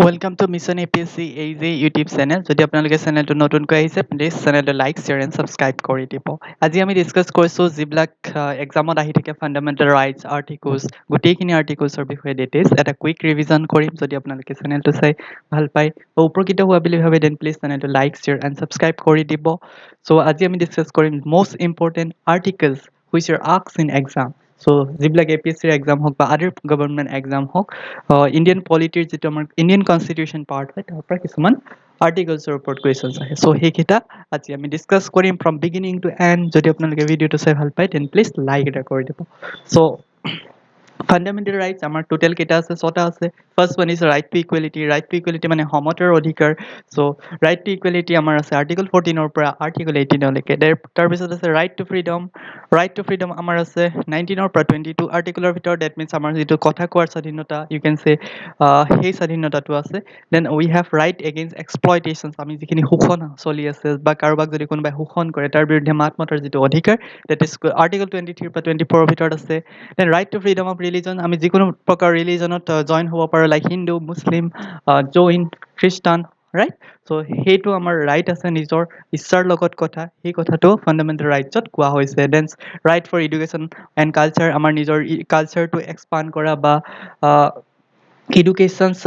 Welcome to Mission APSC AZ YouTube channel. যদি আপোনালোকে চেনেলটো নতুনকৈ আহিছে প্লিজ চেনেলটো লাইক শ্বেয়াৰ এণ্ড ছাবস্ক্ৰাইব কৰি দিব। আজি আমি ডিছকাছ কৰিছোঁ যিবিলাক এক্সামত আহি থাকে ফাণ্ডামেণ্টেল ৰাইটছ আৰ্টিকলছ গোটেইখিনি আৰ্টিকলছৰ বিষয়ে ডিটেইলছ এটা কুইক ৰিভিজন কৰিম। যদি আপোনালোকে চেনেলটো চাই ভাল পায় বা উপকৃত হোৱা বুলি ভাবে দেন প্লিজ চেনেলটো লাইক শ্বেয়াৰ এণ্ড ছাবস্ক্ৰাইব কৰি দিব। চ' আজি আমি ডিছকাছ কৰিম most important articles which are asked in exam. So' যিবিলাক APSCৰ এক্সাম হওক বা আদাৰ গভৰ্ণমেণ্ট এক্সাম হওক ইণ্ডিয়ান পলিটিৰ যিটো আমাৰ ইণ্ডিয়ান কনষ্টিটিউশ্যন পাৰ্ট হয় তাৰ পৰা কিছুমান আৰ্টিকলছৰ ওপৰত কুৱেশ্যনছ আহে। চ' সেইকেইটা আজি আমি ডিছকাছ কৰিম ফ্ৰম বিগিনিং টু এণ্ড। যদি আপোনালোকে ভিডিঅ'টো চাই ভাল পায় দেন প্লিজ লাইক এটা কৰি দিব। চ' ফাণ্ডামেণ্টেল ৰাইটছ আমাৰ টোটেল কেইটা আছে? 6টা আছে। First one is right to equality. Right to equality মানে সমতাৰ অধিকাৰ। চ' ৰাইট টু ইকুৱেলিটি আমাৰ আছে আৰ্টিকল 14ৰ পৰা আৰ্টিকল 18লৈকে। তাৰপিছত আছে right to freedom. Right to freedom আমাৰ আছে 19ৰ পৰা 22 আৰ্টিকলৰ ভিতৰত। ডেট মিনছ আমাৰ যিটো কথা কোৱাৰ স্বাধীনতা ইউ কেন চে সেই স্বাধীনতাটো আছে। Then we have right against exploitations. আমি যিখিনি শোষণ চলি আছে বা কাৰোবাক যদি কোনোবাই শোষণ কৰে তাৰ বিৰুদ্ধে মাত মতাৰ যিটো অধিকাৰ ডেট ইজ আৰ্টিকল 23 পৰা 24ৰ ভিতৰত আছে। Then right to freedom of religion. আমি যিকোনো প্ৰকাৰ ৰিলিজনত জইন হ'ব পাৰোঁ লাইক হিন্দু মুছলিম জৈন খ্ৰীষ্টান ৰাইট। চ' সেইটো আমাৰ ৰাইট আছে নিজৰ ইচ্ছাৰ লগত কথা। সেই কথাটো ফাণ্ডামেণ্টেল ৰাইটছত কোৱা হৈছে। Then right for education and culture. আমাৰ নিজৰ কালচাৰটো এক্সপাণ্ড কৰা বা এডুকেশ্যনছ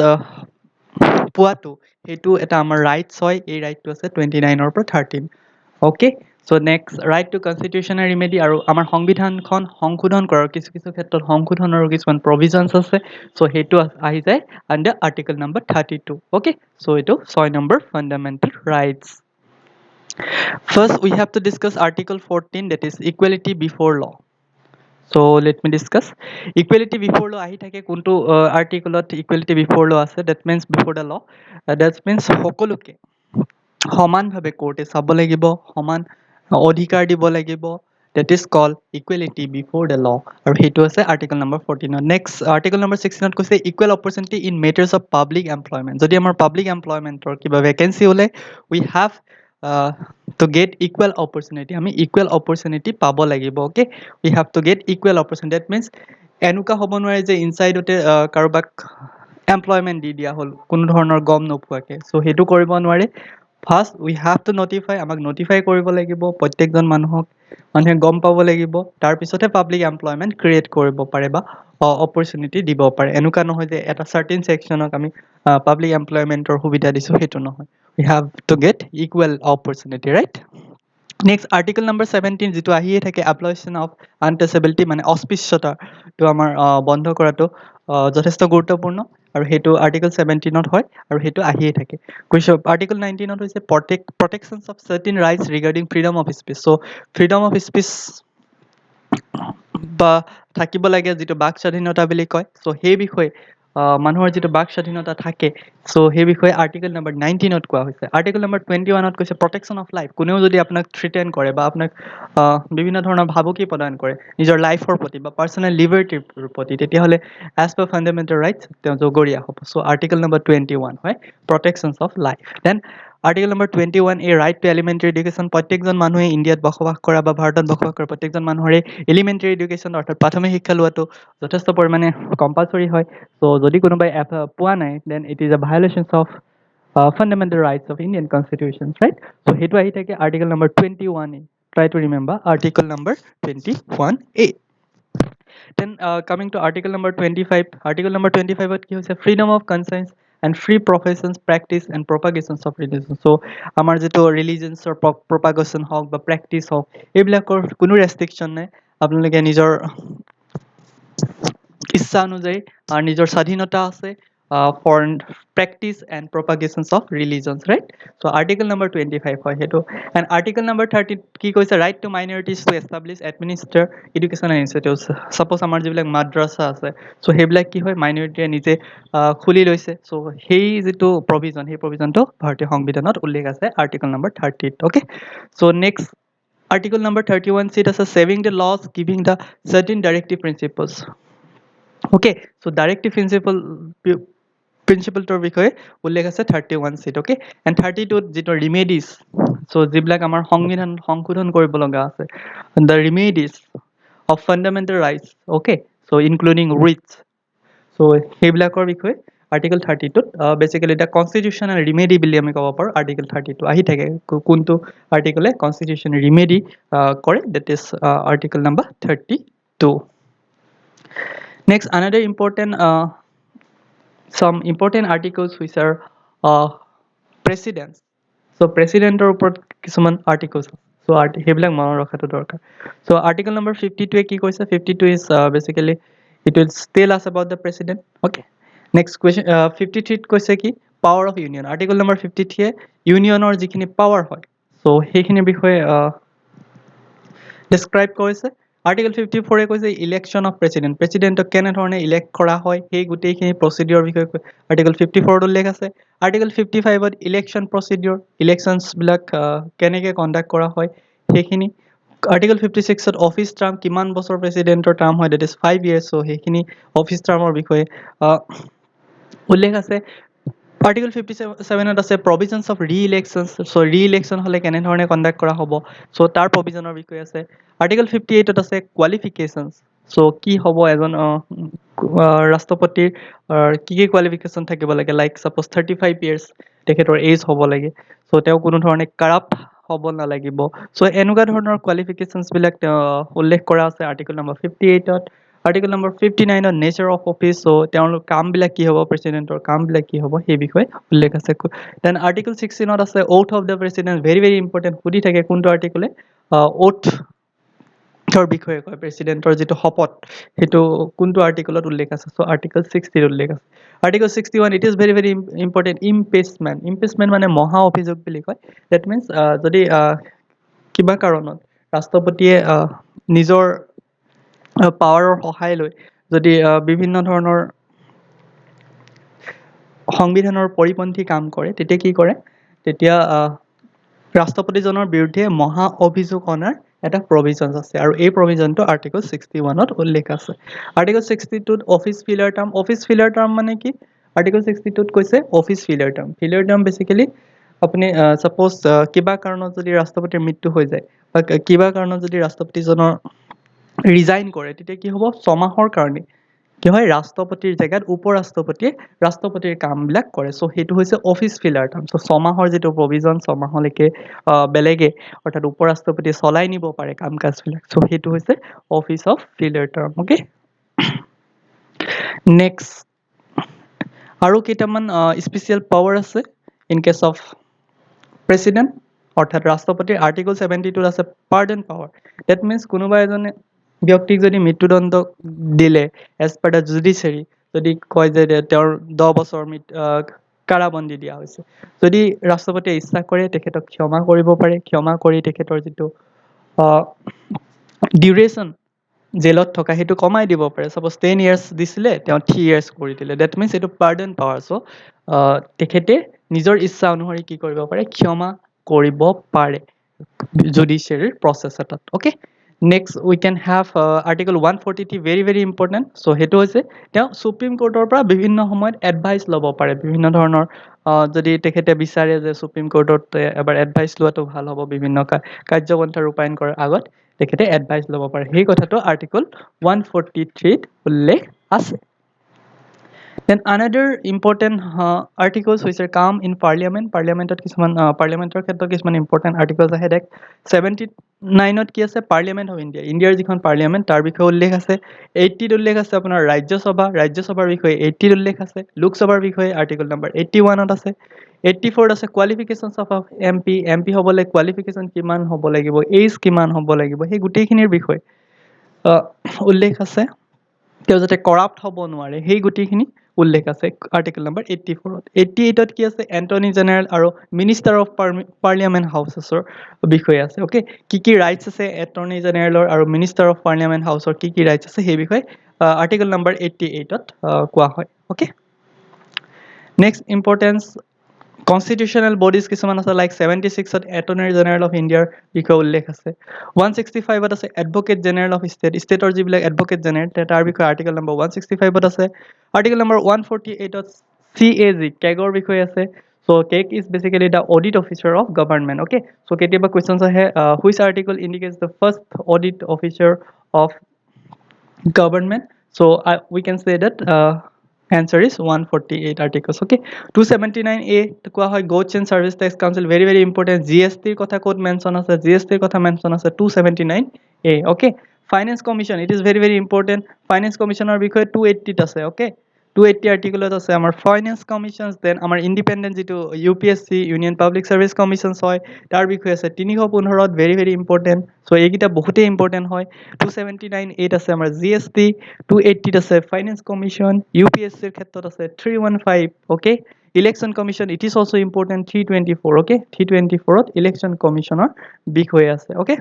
পোৱাটো সেইটো এটা আমাৰ ৰাইটছ হয়। এই ৰাইটটো আছে 29ৰ পৰা 13। Okay. So' next right to constitutional remedy. আৰু আমাৰ সংবিধানখন সংশোধন কৰাৰ কিছু ক্ষেত্ৰত সংশোধনৰো কিছুমান প্ৰভিজনছ আছে। চ' সেইটো আহি যায় আণ্ডাৰ আৰ্টিকল নম্বৰ 32। অ'কে। চ' এইটো 6 number fundamental rights. First, we have to discuss Article 14, that is equality before law. So let me discuss. Equality before law ahi thake kuntu article equality before law ase. That means before the law. That means সকলোকে সমান ভাবে কোৰ্টে চাব লাগিব, সমান অধিকাৰ দিব লাগিব। That is called equality before the law. আৰু সেইটো আছে article number 14। Next article number 16ত কৈছে equal opportunity in matters of public employment. যদি আমাৰ পাব্লিক এমপ্লয়মেণ্টৰ কিবা ভেকেঞ্চি ওলাই we have to get equal opportunity. আমি equal opportunity পাব লাগিব। Okay. We have to get equal opportunity. That means এনেকুৱা হ'ব নোৱাৰে যে ইনচাইডতে কাৰোবাক এমপ্লয়মেণ্ট দি দিয়া হ'ল কোনো ধৰণৰ গম নোপোৱাকৈ। চ' সেইটো কৰিব নোৱাৰে। First we have to notify. আমাক নটিফাই কৰিব লাগিব প্ৰত্যেকজন মানুহে গম পাব লাগিব। তাৰপিছতহে পাব্লিক এমপ্লয়মেণ্ট ক্ৰিয়েট কৰিব পাৰে বা অপৰচুনিটি দিব পাৰে। এনেকুৱা নহয় যে এটা চাৰ্টেইন ছেকশ্যনক আমি পাব্লিক এমপ্লয়মেণ্টৰ সুবিধা দিছোঁ, সেইটো নহয়। We have to get equal opportunity, right? Next, article number 17 যিটো আহিয়ে থাকে abolition of untouchability মানে অস্পৃশ্যতাটো আমাৰ বন্ধ কৰাটো যথেষ্ট গুৰুত্বপূৰ্ণ। আৰু সেইটো আৰ্টিকল 17ত হয় আৰু সেইটো আহিয়ে থাকে। আৰ্টিকল 19ত হৈছে protections of certain rights regarding freedom of speech. So' freedom of speech বা থাকিব লাগে যিটো বাক স্বাধীনতা বুলি কয়। চ' সেই বিষয়ে মানুহৰ যিটো বাক স্বাধীনতা থাকে চ' সেই বিষয়ে আৰ্টিকল নম্বৰ 19ত কোৱা হৈছে। আৰ্টিকল নম্বৰ 21ত কৈছে প্ৰটেকশ্যন অফ লাইফ। কোনেও যদি আপোনাক থ্ৰিটেন কৰে বা আপোনাক বিভিন্ন ধৰণৰ ভাবুকি প্ৰদান কৰে নিজৰ লাইফৰ প্ৰতি বা পাৰ্চনেল লিবাৰ্টিৰ প্ৰতি তেতিয়াহ'লে এজ পাৰ ফাণ্ডামেণ্টেল ৰাইটছ তেওঁ জগৰীয়া হ'ব। চ' আৰ্টিকল নম্বৰ 21 হয় protections of life. Then article number 21 এই ৰাইট টু এলিমেণ্টাৰী এডুকেশ্যন। প্ৰত্যেকজন মানুহে ইণ্ডিয়াত বসবাস কৰা বা ভাৰতত বসবাস কৰা প্ৰত্যেকজন মানুহৰে এলিমেণ্টাৰী এডুকেশ্যন অৰ্থাৎ প্ৰাথমিক শিক্ষা লোৱাটো যথেষ্ট পৰিমাণে কম্পালচৰি হয়। চ' যদি কোনোবাই পোৱা নাই then it is a violations of fundamental rights of Indian Constitution, right? So সেইটো আহি থাকে article number 21A. Try to remember article number 21A. Then coming to article number 25. Article number 25 কি হৈছে freedom of conscience and free professions, practice and propagations of religion. So আমাৰ যিটো ৰিলিজিয়নছৰ propagation হওক বা practice হওক এইবিলাকৰ কোনো ৰেষ্ট্ৰিকশ্যন নাই। আপোনালোকে নিজৰ ইচ্ছা অনুযায়ী নিজৰ স্বাধীনতা আছে for practice and propagations of religions, right? So article number 25 হয় সেইটো। And article number 30 কি কৈছে right to minorities to establish administer educational institutes. Suppose আমাৰ যিবিলাক মাদ্ৰাছা আছে চ' সেইবিলাক কি হয় মাইনৰিটিয়ে নিজে খুলি লৈছে। চ' সেই যিটো প্ৰভিজন সেই প্ৰভিজনটো ভাৰতীয় সংবিধানত উল্লেখ আছে article number 30ত। Okay. So' next article number 31 seat আছে saving the laws giving the certain directive principles. Okay, so directive প্ৰিন্সিপলটোৰ বিষয়ে উল্লেখ আছে 31 চিট। অ'কে। এণ্ড 32ত যিটো ৰিমেডিজ চ' যিবিলাক আমাৰ সংবিধান সংশোধন কৰিব লগা আছে the remedies of fundamental rights. Okay. So' including ৰিটছ। So সেইবিলাকৰ বিষয়ে আৰ্টিকল 32 বেসিক্যালি এটা কনস্টিটিউশনাল ৰিমেডি বুলি আমি ক'ব পাৰোঁ আৰ্টিকল 32 আহি থাকে কোনটো আৰ্টিকলে কনস্টিটিউশনাল ৰিমেডি কৰে that is article number 32 next another important some important articles which are precedents so presidenter ওপৰত কিছুমান articles so সেইবিলাক মনত ৰখাটো দৰকাৰ so article number 52 কি কৈছে 52 is basically it will tell us about the president okay next question 53 কৈছে কি power of union article number 53 ইউনিয়নৰ যিখিনি power হয় so সেইখিনি বিষয়ে describe কৰিছে Article 54 এ কৈছে ইলেকশন অফ প্ৰেসিডেন্ট প্ৰেসিডেন্টক কেনে ধৰণে ইলেক্ট কৰা হয় সেই গুটেইখিনি প্ৰসিডিউৰ বিষয়ে আৰ্টিকল 54 উল্লেখ আছে আৰ্টিকল 55 ত ইলেকশন প্ৰসিডিউৰ ইলেকশনস বিলাক কেনেকৈ কন্ডাক্ট কৰা হয় সেইখিনি আৰ্টিকল 56 ত অফিস টাৰ্ম কিমান বছৰ প্ৰেসিডেন্টৰ টাৰ্ম হয় দ্যাট ইজ 5 ইয়াৰ্স সো সেইখিনি অফিস টাৰ্মৰ বিষয়ে উল্লেখ আছে Article 57 ত আছে provisions of re-elections so re-election হলে কেনে ধৰণে কন্ডাক্ট কৰা হ'ব so তাৰ provisionৰ বিষয়ে আছে Article 58 ত আছে qualifications so কি হ'ব এজন ৰাষ্ট্ৰপতিৰ কি qualification থাকিব লাগে like suppose 35 years তেখেতৰ age হ'ব লাগে so তেওঁ কোনো ধৰণে corrupt হ'ব নালাগিব so এনেকুৱা ধৰণৰ qualifications বিলাক উল্লেখ কৰা আছে Article number 58 to Article number 59 on nature of office so তেওঁলোক কাম বিলাক কি হ'ব প্ৰেসিডেন্টৰ কাম বিলাক কি হ'ব সেই বিষয়ে উল্লেখ আছে then article 16 ত আছে oath of the president very important সুধি থাকে কোনটো আৰ্টিকলে oath ৰ বিষয়ে কয় প্ৰেসিডেন্টৰ যেটো শপত হেতু কোনটো আৰ্টিকলত উল্লেখ আছে so article 60 ত উল্লেখ আছে article 61 it is very important impeachment মানে মহা অভিযোগ বুলি কয় that means যদি কিবা কাৰণত ৰাষ্ট্ৰপতিয়ে নিজৰ পাৱাৰৰ সহায় লৈ যদি বিভিন্ন ধৰণৰ সংবিধানৰ পৰিপন্থী কাম কৰে তেতিয়া কি কৰে তেতিয়া ৰাষ্ট্ৰপতিজনৰ বিৰুদ্ধে মহা অভিযোগ অনাৰ এটা প্ৰভিজনস আছে আৰু এই প্ৰভিজনটো আৰ্টিকল 61 ত উল্লেখ আছে আৰ্টিকল 62 ত অফিস ফিলাৰ টাৰ্ম মানে কি আৰ্টিকল 62 ত কৈছে অফিস ফিলাৰ টাৰ্ম বেসিক্যালি আপুনি সাপোজ কিবা কাৰণত যদি ৰাষ্ট্ৰপতিৰ মৃত্যু হৈ যায় বা কিবা কাৰণত যদি ৰাষ্ট্ৰপতিজনৰ ৰিজাইন কৰে তেতিয়া কি হ'ব ছমাহৰ কাৰণে কি হয় ৰাষ্ট্ৰপতিৰ জায়গাত উপৰাষ্ট্ৰপতিয়ে ৰাষ্ট্ৰপতিৰ কামবিলাক কৰে সো হেতু হৈছে অফিস ফিলাৰ টাৰ্ম সো ছমাহৰ যেটো প্ৰভিজন ছমাহলৈকে বেলেগে অৰ্থাৎ উপৰাষ্ট্ৰপতিয়ে চলাই নিব পাৰে কামকাজবিলাক সো হেতু হৈছে office of filler term okay next আৰু কেইটামান স্পেশাল পাৱাৰ আছে ইন কেস অফ প্ৰেসিডেন্ট অৰ্থাৎ ৰাষ্ট্ৰপতিৰ আৰ্টিকল 72 আছে পাৰ্ডন পাৱাৰ দ্যাট মিন্স কোনোবা এজনে ব্যক্তিক যদি মৃত্যুদণ্ড দিলে এজ পাৰ দ্য জুডিচিয়াৰী যদি কয় যে তেওঁৰ 10 বছৰ কাৰাবন্দী দিয়া হৈছে যদি ৰাষ্ট্ৰপতিয়ে ইচ্ছা কৰে তেখেতক ক্ষমা কৰিব পাৰে ক্ষমা কৰি তেখেতৰ যেটো ডিউৰেশন জেলত থকা হেতু কমাই দিব পাৰে সাপোজ 10 ইয়াৰ্স দিছিলে তেওঁ 3 ইয়াৰ্স কৰি দিলে দ্যাট মিন্স এটো পাৰ্ডন পাৱাৰ সো তেখেতে নিজৰ ইচ্ছা অনুসৰি কি কৰিব পাৰে ক্ষমা কৰিব পাৰে জুডিচিয়াৰী প্ৰসেস এটাত okay next we can have article 143 very important so হেতু হৈছে তেওঁ সুপ্ৰিম কোৰ্টৰ পৰা বিভিন্ন সময়ত এডভাইস লব পাৰে বিভিন্ন ধৰণৰ যদি তেখেতে বিচাৰে যে সুপ্ৰিম কোৰ্টত এবাৰ এডভাইস লোৱাটো ভাল হ'ব বিভিন্ন কাৰ্যপন্থা ৰূপায়ণ কৰাৰ আগত তেখেতে এডভাইস লব পাৰে সেই কথাটো আৰ্টিকল 143 ত উল্লেখ আছে then another important articles which are come in parliamentot কিছুমান parliamentor ক্ষেত্ৰত কিছুমান important articles আহে দেখ 79 ত কি আছে parliament of india ইণ্ডিয়াৰ যিখন parliament তাৰ বিষয়ে উল্লেখ আছে 80 ত উল্লেখ আছে আপোনাৰ ৰাজ্যসভাৰ বিষয়ে 80 ত উল্লেখ আছে লোকসভাৰ বিষয়ে article number 81 ত আছে 84 ত আছে qualifications of mp হ'বলৈ qualification কিমান হ'ব লাগিব age কিমান হ'ব লাগিব সেই গুটেইখিনিৰ বিষয়ে উল্লেখ আছে তেওঁ যাতে কৰাপ্ট হ'ব নোৱাৰে সেই গুটেইখিনি উল্লেখ আছে আৰ্টিকল নম্বৰ 84 ত 88 ত কি আছে এন্টৰ্নি জেনাৰেল আৰু মিনিষ্টাৰ অফ পাৰ্লিয়ামেন্ট হাউসেছৰ বিষয়ে আছে ওকে কি ৰাইটস আছে এন্টৰ্নি জেনাৰেলৰ আৰু মিনিষ্টাৰ অফ পাৰ্লিয়ামেন্ট হাউসৰ কি ৰাইটস আছে সেই বিষয়ে আৰ্টিকল নম্বৰ 88 ত কোৱা হয় okay next importance constitutional bodies কিছুমান আছে like 76 to attorney general of india বিষয়ে উল্লেখ আছে 165 ত আছে advocate general of stateৰ যিবিলাক advocate general তাৰ বিষয়ে article number 165 ত আছে article number 148 ত CAG বিষয়ে আছে so CAG is basically the audit officer of government okay so কেতিয়াবা questions আহে which article indicates the first audit officer of government so we can say that Answer is 148 articles. Okay. 279A কোৱা হয় Goods and Service Tax Council, very important. GST ৰ কথা ক'ত mention আছে? GST ৰ কথা mention আছে 279A. Okay. Finance Commission, it is very important. Finance Commission ৰ বিষয়ে 280 ত আছে. Okay. 280 আৰ্টিকলত আছে আমাৰ ফাইনেন্স কমিশনছ, দেন আমাৰ ইণ্ডিপেণ্ডেণ্ট যিটো UPSC ইউনিয়ন পাব্লিক সাৰ্ভিস কমিশনছ হয় তাৰ বিষয়ে আছে 315ত, very ইম্পৰ্টেণ্ট। সো এইকেইটা বহুতেই ইম্পৰ্টেণ্ট হয়। 279A আছে আমাৰ GST, 280 আছে ফাইনেন্স কমিশন, UPSC ৰ ক্ষেত্ৰত আছে 315। Okay, election commission, it is also important 324। Okay, 324ত ইলেকশ্যন কমিশনৰ বিষয়ে আছে। ওকে,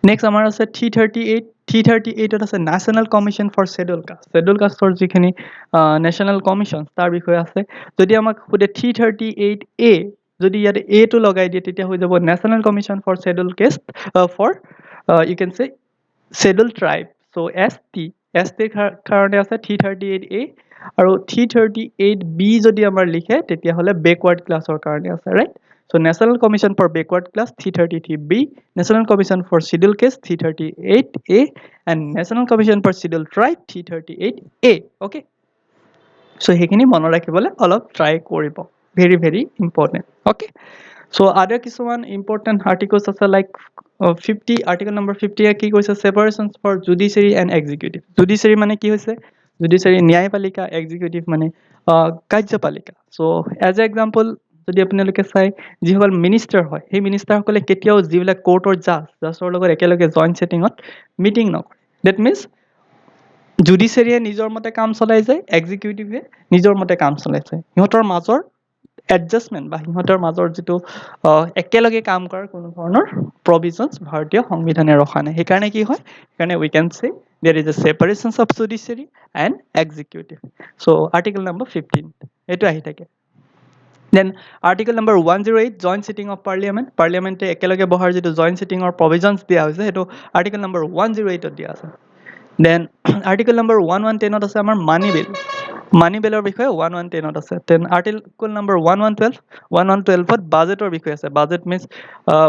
নেক্সট আমাৰ আছে 338। 338ত আছে national commission for schedule caste, schedule কাষ্টৰ যিখিনি নেশ্যনেল কমিশন তাৰ বিষয়ে আছে। যদি আমাক সোধে 338A, যদি ইয়াতে A টো লগাই দিয়ে তেতিয়া হৈ যাব national commission for schedule caste for you can say schedule tribe. So ST কাৰণে আছে 338A, আৰু 338B যদি আমাৰ লিখে তেতিয়াহ'লে বেকৱাৰ্ড ক্লাছৰ কাৰণে আছে, right? So National Commission for Backward Class 333B, National Commission for Scheduled Caste 338A, and National Commission for Scheduled Tribe 338A. Okay. So সেইখিনি মনত ৰাখিবলৈ অলপ try কৰিব, very important. Okay. So other কিছুমান important articles আছে like 50, article number 50 কি কৈছে? Separations for judiciary and executive. Judiciary মানে কি হৈছে? Judiciary ন্যায়পালিকা, executive মানে কাৰ্যপালিকা। So as an example, যদি আপোনালোকে চাই যিসকল মিনিষ্টাৰ হয় সেই মিনিষ্টাৰসকলে কেতিয়াও যিবিলাক কোৰ্টৰ জাজৰ লগত একেলগে জইণ্ট ছেটিঙত মিটিং নকৰে। ডেট মিনছ জুডিচিয়াৰীয়ে নিজৰ মতে কাম চলাই যায়, এক্সিকিউটিভে নিজৰ মতে কাম চলাই যায়। সিহঁতৰ মাজৰ এডজাষ্টমেণ্ট বা সিহঁতৰ মাজৰ যিটো একেলগে কাম কৰাৰ কোনো ধৰণৰ প্ৰভিজনছ ভাৰতীয় সংবিধানে ৰখা নাই। সেইকাৰণে কি হয়? সেইকাৰণে we can say there is a separation of judiciary and executive. So' article number 15 এইটো আহি থাকে। Then article number 108, joint sitting of parliament. Parliament একেলগে বহাৰ যিটো joint sitting or provisions দিয়া হৈছে সেইটো article number 108 দিয়া আছে। Then article number 110 আছে আমাৰ money bill. Money bill বিষয়ে 110 আছে। Then article number 1112, 1112ত বাজেটৰ বিষয়ে আছে। বাজেট means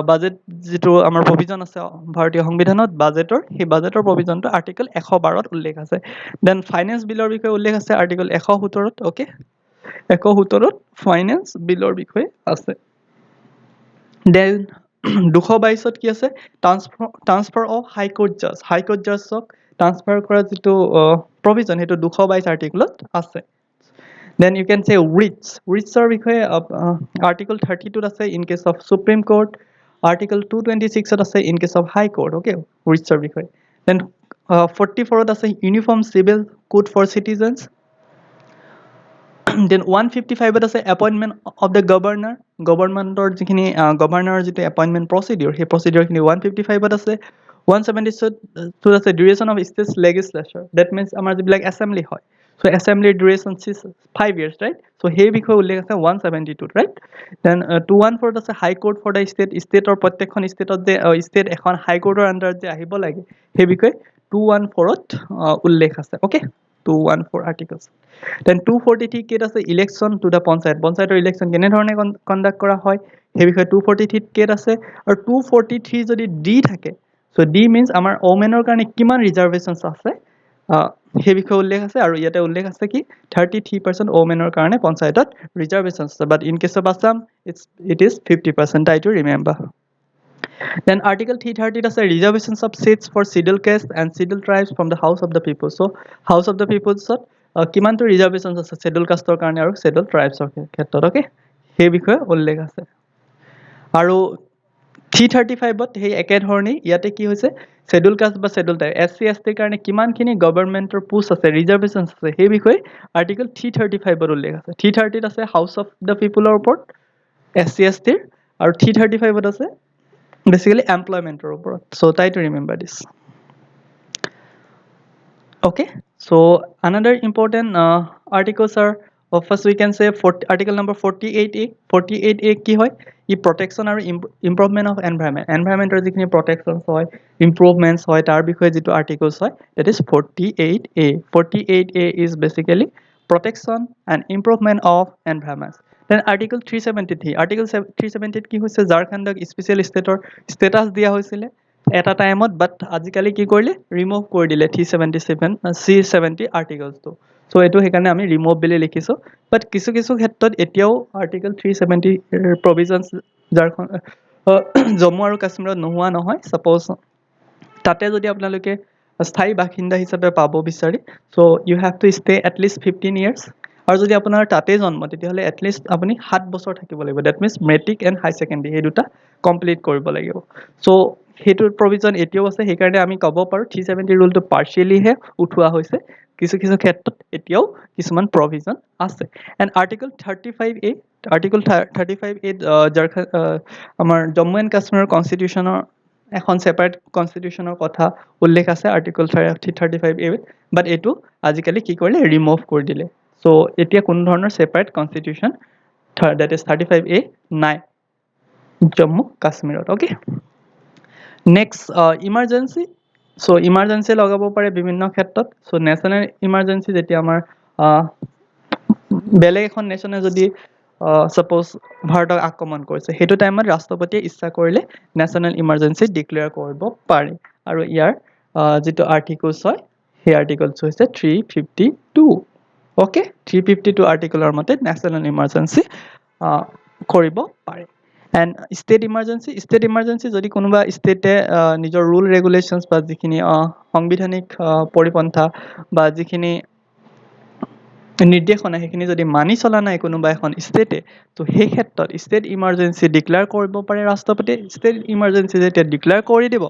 বাজেট যিটো আমাৰ provision আছে ভাৰতীয় সংবিধানত বাজেটৰ, সেই বাজেটৰ provisionটো article 112ত উল্লেখ আছে। Then finance billৰ বিষয়ে উল্লেখ আছে article 117ত। Okay, 117ত ফাইনেন্স বিলৰ বিষয়ে আছে। দেন 222ত কি আছে? ট্ৰান্সফাৰ অফ হাইকোৰ্ট জাজ, হাইকোৰ্ট জাজক ট্ৰান্সফাৰ কৰা যিটো প্ৰভিজন সেইটো 222 আৰ্টিকলত আছে। দেন ইউ কেন চে ৰিটছৰ বিষয়ে আৰ্টিকল 32ত আছে in case of supreme court, article 226ত আছে in case of high court. Okay, ৰিটছৰ বিষয়ে। দেন 44ত আছে uniform civil code for citizens. Then 155ত আছে এপইণ্টমেণ্ট অফ দ্য গভৰ্ণৰ, গভৰ্ণমেণ্টৰ যিখিনি গভৰ্ণৰৰ যিটো এপইণ্টমেণ্ট প্ৰচিডিউৰ সেই প্ৰচিডিউৰখিনি 155ত আছে। 176ত আছে duration of state legislature, that means আমাৰ যিবিলাক এছেম্বলি হয়, চ' এছেম্বলিৰ ডিউৰেশ্যন 5 years, ৰাইট? চ' সেই বিষয়ে উল্লেখ আছে 172ত, ৰাইট? দেন 214ত আছে high court for the state, ষ্টেটৰ প্ৰত্যেকখন ষ্টেটত যে ষ্টেট এখন হাই কোৰ্টৰ আণ্ডাৰত যে আহিব লাগে সেই বিষয়ে 214ত উল্লেখ আছে। Okay, 214 articles. Then 243 কেত আছে ইলেকশ্যন টু দ্য পঞ্চায়ত, পঞ্চায়তৰ ইলেকশ্যন কেনেধৰণে কণ্ডাক্ট কৰা হয় সেই বিষয়ে 243 কেত আছে। আৰু 243 যদি ডি থাকে, চ' ডি মিনছ আমাৰ ওমেনৰ কাৰণে কিমান ৰিজাৰ্ভেশ্যনছ আছে সেই বিষয়ে উল্লেখ আছে। আৰু ইয়াতে উল্লেখ আছে কি 33% ওমেনৰ কাৰণে পঞ্চায়তত ৰিজাৰ্ভেশ্যনছ আছে, but in case of Assam it is 50%, try to remember. Then article 330 আছে reservations of seats for scheduled caste and scheduled tribes from the House of the People. So House of the Peoples কিমানটো ৰিজাৰ্ভেশ্যনছ আছে scheduled casteৰ কাৰণে আৰু scheduled tribesৰ ক্ষেত্ৰত। Okay, সেই বিষয়ে উল্লেখ আছে। আৰু 335ত সেই একেধৰণেই ইয়াতে কি হৈছে scheduled caste বা scheduled tribe SC ST কাৰণে কিমানখিনি গভৰ্ণমেণ্টৰ পোষ্ট আছে, ৰিজাৰ্ভেশ্যনছ আছে সেই বিষয়ে আৰ্টিকল 335ত উল্লেখ আছে। 330ত আছে হাউচ অফ দ্য পিপুলৰ ওপৰত SC ST ৰ, আৰু 335ত আছে basically employmentor oporot. So try to remember this. Okay, so another important articles are first we can say article number 48A. 48A ki hoy e protection or improvement of environment, environment or jikhini protections hoy improvements hoy tar bikhoye jitu articles hoy that is 48A. 48A is basically protection and improvement of environment. Then article 373, article 370 কি হৈছে ঝাৰখণ্ডক special ষ্টেটৰ ষ্টেটাস দিয়া হৈছিল এটা টাইমত, বাট আজিকালি কি কৰিলে remove কৰি দিলে 377 C70 আৰ্টিকলছটো। সো এইটো সেইকাৰণে আমি ৰিমুভ বুলি লিখিছোঁ বাট কিছু কিছু ক্ষেত্ৰত এতিয়াও আৰ্টিকল 370 প্ৰভিজনছ যাৰখন জম্মু আৰু কাশ্মীৰত নোহোৱা নহয় সাপোজ তাতে যদি আপোনালোকে স্থায়ী বাসিন্দা হিচাপে পাব বিচাৰি so you have to stay at least 15 years আৰু যদি আপোনাৰ তাতে জন্ম তেতিয়াহ'লে এটলিষ্ট আপুনি 7 বছৰ থাকিব লাগিব that means matric and high secondary এই দুটা কমপ্লিট কৰিব লাগিব সো সেইটোৰ প্ৰভিজন এতিয়াও আছে সেইকাৰণে আমি ক'ব পাৰোঁ 370 ৰুলটো পাৰ্চিয়েলিহে উঠোৱা হৈছে কিছু কিছু ক্ষেত্ৰত এতিয়াও কিছুমান প্ৰভিজন আছে and article 35A article 35A আমাৰ জম্মু এণ্ড কাশ্মীৰৰ কনষ্টিটিউশ্যনৰ এখন ছেপাৰেট কনষ্টিটিউশ্যনৰ কথা উল্লেখ আছে আৰ্টিকল 35A বাট এইটো আজিকালি কি কৰিলে ৰিমুভ কৰি দিলে সো এতিয়া কোনো ধৰণৰ separate constitution that is 35A নাই জম্মু কাশ্মীৰত okay next emergency so emergency লগাব পাৰে বিভিন্ন ক্ষেত্ৰত সো নেশ্যনেল ইমাৰ্জেঞ্চি যেতিয়া আমাৰ বেলেগ এখন নেশ্যনে যদি সাপোজ ভাৰতক আক্ৰমণ কৰিছে সেইটো টাইমত ৰাষ্ট্ৰপতিয়ে ইচ্ছা কৰিলে নেশ্যনেল ইমাৰ্জেঞ্চি ডিক্লেয়াৰ কৰিব পাৰে আৰু ইয়াৰ যিটো আৰ্টিকলছ হয় সেই আৰ্টিকলছ হৈছে 352 ওকে 352 আৰ্টিকলৰ মতে নেশ্যনেল ইমাৰ্জেঞ্চি কৰিব পাৰে এণ্ড ষ্টেট ইমাৰ্জেঞ্চি যদি কোনোবা ষ্টেটে নিজৰ ৰুল ৰেগুলেশ্যনছ বা যিখিনি সাংবিধানিক পৰিপন্থা বা যিখিনি নিৰ্দেশনা সেইখিনি যদি মানি চলা নাই কোনোবা এখন ষ্টেটে তো সেই ক্ষেত্ৰত ষ্টেট ইমাৰ্জেঞ্চি ডিক্লেয়াৰ কৰিব পাৰে ৰাষ্ট্ৰপতিয়ে ষ্টেট ইমাৰ্জেঞ্চি যেতিয়া ডিক্লেয়াৰ কৰি দিব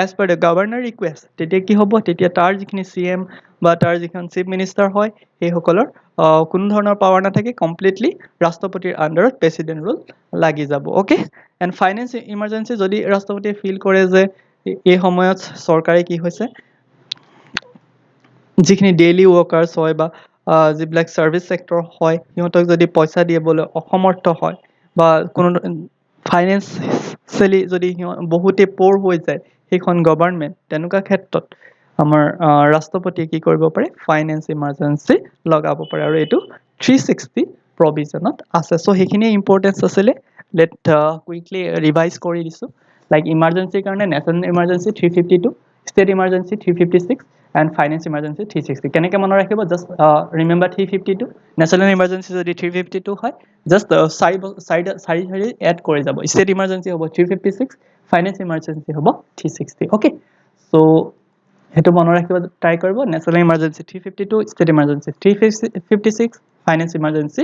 as per the governor request তেতিয়া কি হ'ব তেতিয়া তাৰ যিখিনি CM বা তাৰ যিখন চিফ মিনিষ্টাৰ হয় সেইসকলৰ কোনো ধৰণৰ পাৱাৰ নাথাকে কমপ্লিটলি ৰাষ্ট্ৰপতিৰ আণ্ডাৰত প্ৰেচিডেণ্ট ৰুল লাগি যাব ওকে এণ্ড ফাইনেন্স ইমাৰ্জেঞ্চি যদি ৰাষ্ট্ৰপতিয়ে ফিল কৰে যে এই সময়ত চৰকাৰে কি হৈছে যিখিনি ডেইলি ৱৰ্কাৰ্ছ হয় বা যিবিলাক ছাৰ্ভিচ ছেক্টৰ হয় সিহঁতক যদি পইচা দিবলৈ অসমৰ্থ হয় বা কোনো ফাইনেন্সিয়েলি যদি বহুতে প'ৰ হৈ যায় সেইখন গভৰ্ণমেণ্ট তেনেকুৱা ক্ষেত্ৰত আমাৰ ৰাষ্ট্ৰপতিয়ে কি কৰিব পাৰে ফাইনেন্স ইমাৰ্জেঞ্চি লগাব পাৰে আৰু এইটো 360 প্ৰভিজনত আছে সো সেইখিনি ইম্পৰ্টেন্স আছিলে লেট কুইকলি ৰিভাইজ কৰি দিছোঁ লাইক ইমাৰ্জেঞ্চিৰ কাৰণে national emergency 352 state emergency 356 and finance emergency 360 কেনেকৈ মনত ৰাখিব জাষ্ট ৰিমেম্বাৰ 352 নেশ্যনেল ইমাৰ্জেঞ্চি যদি 352 হয় জাষ্ট চাৰি এড কৰি যাব ষ্টেট ইমাৰ্জেঞ্চি হ'ব 356 ফাইনেন্স ইমাৰ্জেঞ্চি হ'ব 360 ওকে সো সেইটো মনত ৰাখিব ট্ৰাই কৰিব national emergency 352 state emergency 356 finance emergency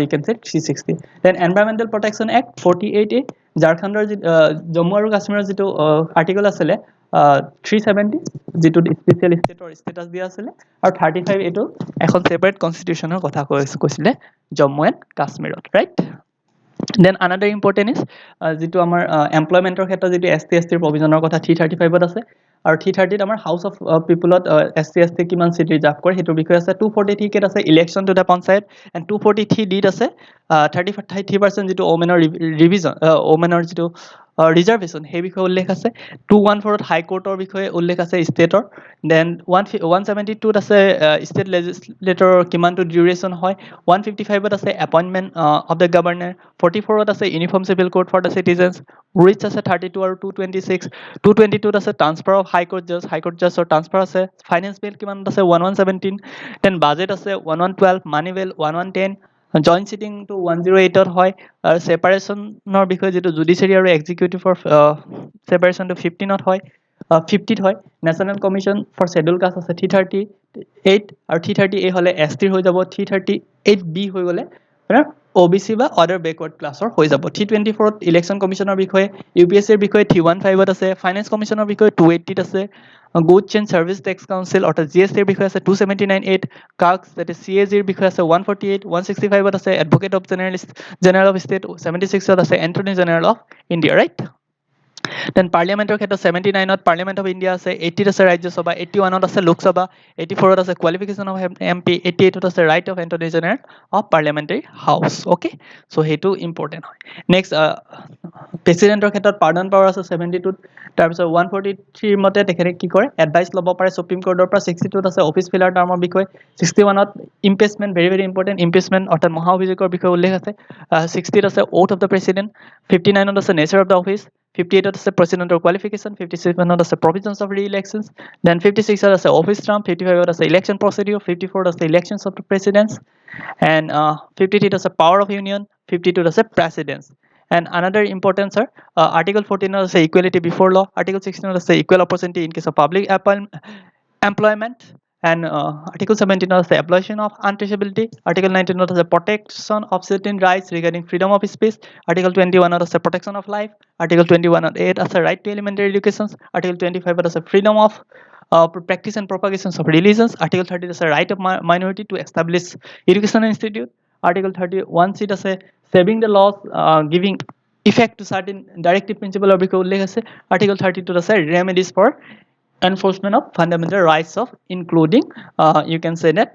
you can say 360 then environmental protection act 48A ঝাৰখণ্ডৰ জম্মু আৰু কাশ্মীৰৰ যিটো আৰ্টিকল আছিলে 370 যিটো স্পেচিয়েল ষ্টেটৰ ষ্টেটাছ দিয়া আছিলে আৰু 35 এইটো এখন ছেপাৰেট কনষ্টিটিউশ্যনৰ কথা কৈছিলে জম্মু এণ্ড কাশ্মীৰত right then another important is যিটো আমাৰ এমপ্লয়মেণ্টৰ ক্ষেত্ৰত যিটো ST/ST প্ৰভিজনৰ কথা 335ত আছে আৰু 330ত আমাৰ হাউচ অফ পিপুলত ST/ST কিমান চিট ৰিজাৰ্ভ কৰে সেইটোৰ বিষয়ে আছে 243 কেত আছে election to the panchayat and 243 ডিত আছে 33% যিটো ওমেনৰ ৰিভিজন ওমেনৰ যিটো ৰিজাৰ্ভেশ্যন সেই বিষয়ে উল্লেখ আছে 214ত হাইকোৰ্টৰ বিষয়ে উল্লেখ আছে ষ্টেটৰ দেন 172ত আছে ষ্টেট লেজিসলেটৰৰ কিমানটো ডিউৰেশ্যন হয় 155ত আছে এপইণ্টমেণ্ট অফ দ্য গভৰ্ণৰ 44ত আছে uniform civil code for the citizens writs আছে 32 আৰু 226 222ত আছে ট্ৰান্সফাৰ অফ হাইকোৰ্ট জাজৰ ট্ৰান্সফাৰ আছে ফাইনেন্স বিল কিমানত আছে 1117 দেন বাজেট আছে 1112 মানি বিল 1110 জইণ্ট চিটিংটো 108ত হয় আৰু ছেপাৰেশ্যনৰ বিষয়ে যিটো জুডিচিয়াৰী আৰু এক্সিকিউটিভৰ ছেপাৰেশ্যনটো 15ত হয় 50ত হয় national commission for schedule caste আছে 338 আৰু 330A হ'লে ST হৈ যাব 338B হৈ গ'লে OBC বা আদাৰ বেকৱাৰ্ড ক্লাছৰ হৈ যাব 324ত ইলেকশ্যন কমিশ্যনৰ বিষয়ে UPSCৰ বিষয়ে 315ত আছে ফাইনেন্স কমিশ্যনৰ বিষয়ে 280ত আছে goods and services tax council অৰ্থাৎ GSTৰ বিষয়ে আছে 279(8) কাক্স দ্যাট ইজ CAGৰ বিষয়ে আছে 148 165ত আছে advocate of general of state 76ত আছে attorney general of India right then পাৰ্লিয়ামেণ্টৰ ক্ষেত্ৰত 79ত পাৰ্লিয়ামেণ্ট অফ ইণ্ডিয়া আছে 80ত আছে ৰাজ্যসভা 81ত আছে লোকসভা 84ত আছে কোৱালিফিকেশ্যন অফ MP 88ত আছে right of attorney general of parliamentary house okay so' সেইটো ইম্পৰ্টেণ্ট হয় নেক্সট প্ৰেচিডেণ্টৰ ক্ষেত্ৰত পাৰ্ডন পাৱাৰ আছে 72ত তাৰপিছত 143 মতে তেখেতে কি কৰে এডভাইচ ল'ব পাৰে সুপ্ৰিম কোৰ্টৰ পৰা 62ত আছে অফিচ ফিলাৰ টাৰ্মৰ বিষয়ে 61ত ইম্পিচমেণ্ট ভেৰি ভেৰি ইম্পৰ্টেণ্ট ইম্পিচমেণ্ট অৰ্থাৎ মহা অভিযোগৰ বিষয়ে উল্লেখ আছে 60ত আছে ওথ অফ দ্য প্ৰেচিডেণ্ট 59ত আছে নেচাৰ অফ দ্য অফিচ 58 আছে president qualification, 57 আছে provisions of re-elections, then 56 আছে office term, 55 আছে election procedure, 54 আছে elections of the presidents, and 53 আছে power of union, 52 আছে precedence. And another important, sir, Article 14 is equality before law. Article 16 is equal opportunity in case of public employment. And Article 17 is the abolition of untouchability. Article 19 is the protection of certain rights regarding freedom of speech. Article 21 is the protection of life. Article 21(8) is the right to elementary education. Article 25 is the freedom of practice and propagation of religions. Article 30 is the right of minority to establish educational institute. Article 31 C is saving the laws, giving effect to certain directive principle of the Article 32 is remedies for enforcement of fundamental rights of including you can say that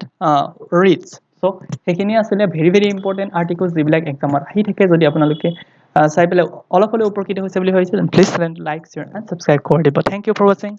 writs. So সেইখিনি আসলে very very important articles যিবিলাক এক্সামত আহি থাকে যদি আপোনালোকে চাই পেলাই অলপ হ'লেও উপকৃত হৈছে বুলি ভাবিছে please like share and subscribe কৰি দিব। থ্যাংক ইউ ফৰ ৱাচিং।